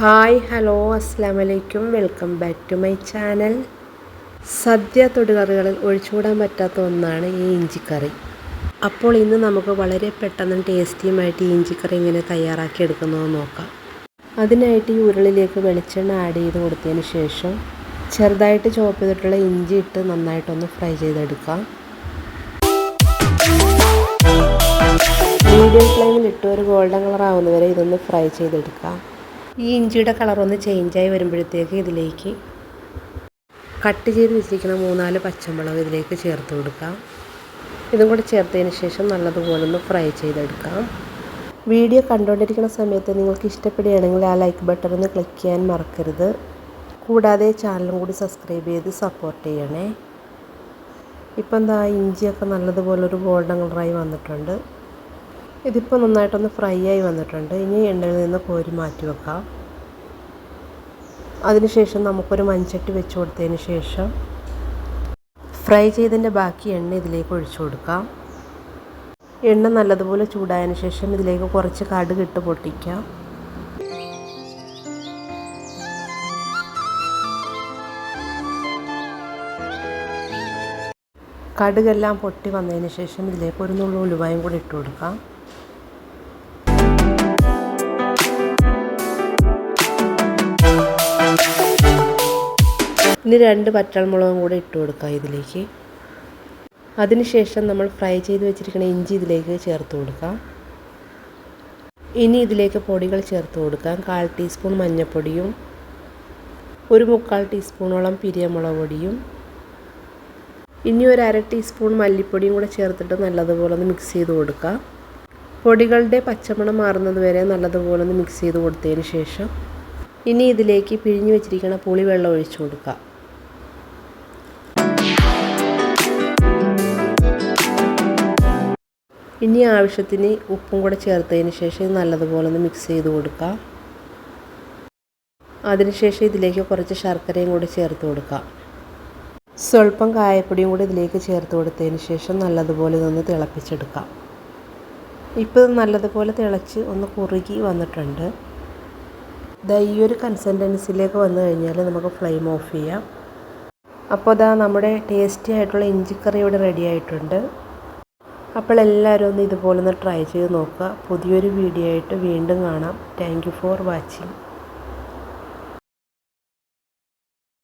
Hi hello അസ്സലാമലൈക്കും welcome back to my channel. സദ്യ തൊടുകറികളിൽ ഒഴിച്ചുകൂടാൻ പറ്റാത്ത ഒന്നാണ് ഈ ഇഞ്ചിക്കറി. അപ്പോൾ ഇന്ന് നമുക്ക് വളരെ പെട്ടെന്നും ടേസ്റ്റിയുമായിട്ട് ഈ ഇഞ്ചിക്കറി എങ്ങനെ തയ്യാറാക്കി എടുക്കുന്നതെന്ന് നോക്കാം. അതിനായിട്ട് ഈ ഉരുളിലേക്ക് വെളിച്ചെണ്ണ ആഡ് ചെയ്ത് കൊടുത്തതിന് ശേഷം ചെറുതായിട്ട് ചോപ്പ് ചെയ്തിട്ടുള്ള ഇഞ്ചി ഇട്ട് നന്നായിട്ടൊന്ന് ഫ്രൈ ചെയ്തെടുക്കാം. മീഡിയം ഫ്ലെയിമിൽ ഇട്ട് ഒരു ഗോൾഡൻ കളർ ആവുന്നവരെ ഇതൊന്ന് ഫ്രൈ ചെയ്തെടുക്കാം. ഈ ഇഞ്ചിയുടെ കളറൊന്ന് ചേഞ്ചായി വരുമ്പോഴത്തേക്ക് ഇതിലേക്ക് കട്ട് ചെയ്ത് വെച്ചിരിക്കുന്ന 3-4 പച്ചമുളക് ഇതിലേക്ക് ചേർത്ത് കൊടുക്കാം. ഇതും കൂടി ചേർത്തതിന് ശേഷം നല്ലതുപോലെ ഒന്ന് ഫ്രൈ ചെയ്തെടുക്കാം. വീഡിയോ കണ്ടുകൊണ്ടിരിക്കുന്ന സമയത്ത് നിങ്ങൾക്ക് ഇഷ്ടപ്പെടുകയാണെങ്കിൽ ആ ലൈക്ക് ബട്ടൺ ഒന്ന് ക്ലിക്ക് ചെയ്യാൻ മറക്കരുത്. കൂടാതെ ചാനലും കൂടി സബ്സ്ക്രൈബ് ചെയ്ത് സപ്പോർട്ട് ചെയ്യണേ. ഇപ്പം എന്താ ഇഞ്ചിയൊക്കെ നല്ലതുപോലെ ഒരു ഗോൾഡൻ കളറായി വന്നിട്ടുണ്ട്. ഇതിപ്പോൾ നന്നായിട്ടൊന്ന് ഫ്രൈ ആയി വന്നിട്ടുണ്ട്. ഇനി എണ്ണയിൽ നിന്ന് കോരി മാറ്റി വെക്കാം. അതിനുശേഷം നമുക്കൊരു മൺചട്ടി വെച്ച് കൊടുത്തതിന് ശേഷം ഫ്രൈ ചെയ്തതിൻ്റെ ബാക്കി എണ്ണ ഇതിലേക്ക് ഒഴിച്ചു കൊടുക്കാം. എണ്ണ നല്ലതുപോലെ ചൂടായതിന് ശേഷം ഇതിലേക്ക് കുറച്ച് കടുക് ഇട്ട് പൊട്ടിക്കാം. കടുകെല്ലാം പൊട്ടി വന്നതിന് ശേഷം ഇതിലേക്ക് ഒരു നുള്ളു ഉലുവയും കൂടി ഇട്ട് കൊടുക്കാം. ഇനി 2 പച്ചമുളകും കൂടി ഇട്ട് കൊടുക്കാം ഇതിലേക്ക്. അതിനുശേഷം നമ്മൾ ഫ്രൈ ചെയ്ത് വെച്ചിരിക്കുന്ന ഇഞ്ചി ഇതിലേക്ക് ചേർത്ത് കൊടുക്കാം. ഇനി ഇതിലേക്ക് പൊടികൾ ചേർത്ത് കൊടുക്കാം. 1/4 ടീസ്പൂൺ മഞ്ഞൾപ്പൊടിയും 1/4 ടീസ്പൂണോളം പിരിയമുളക് പൊടിയും ഇനി ഒരു 1/2 ടീസ്പൂൺ മല്ലിപ്പൊടിയും കൂടെ ചേർത്തിട്ട് നല്ലതുപോലെ ഒന്ന് മിക്സ് ചെയ്ത് കൊടുക്കാം. പൊടികളുടെ പച്ചമണം മാറുന്നത് വരെ നല്ലതുപോലെ ഒന്ന് മിക്സ് ചെയ്ത് കൊടുത്തതിന് ശേഷം ഇനി ഇതിലേക്ക് പിഴിഞ്ഞ് വെച്ചിരിക്കുന്ന പുളിവെള്ളം ഒഴിച്ചു കൊടുക്കാം. ഇനി ആവശ്യത്തിന് ഉപ്പും കൂടെ ചേർത്തതിന് ശേഷം നല്ലതുപോലെ ഒന്ന് മിക്സ് ചെയ്ത് കൊടുക്കാം. അതിനുശേഷം ഇതിലേക്ക് കുറച്ച് ശർക്കരയും കൂടി ചേർത്ത് കൊടുക്കാം. സ്വല്പം കായപ്പൊടിയും കൂടി ഇതിലേക്ക് ചേർത്ത് കൊടുത്തതിന് ശേഷം നല്ലതുപോലെ ഇതൊന്ന് തിളപ്പിച്ചെടുക്കാം. ഇപ്പോൾ ഇത് നല്ലതുപോലെ തിളച്ച് ഒന്ന് കുറുകി വന്നിട്ടുണ്ട്. ഈ ഒരു കൺസിസ്റ്റൻസിയിലേക്ക് വന്നു കഴിഞ്ഞാൽ നമുക്ക് ഫ്ലെയിം ഓഫ് ചെയ്യാം. അപ്പോൾ നമ്മുടെ ടേസ്റ്റി ആയിട്ടുള്ള ഇഞ്ചിക്കറി ഇവിടെ റെഡി ആയിട്ടുണ്ട്. അപ്പോൾ എല്ലാവരും ഒന്ന് ഇതുപോലെ ഒന്ന് ട്രൈ ചെയ്ത് നോക്കുക. പുതിയൊരു വീഡിയോ ആയിട്ട് വീണ്ടും കാണാം. Thank you for watching.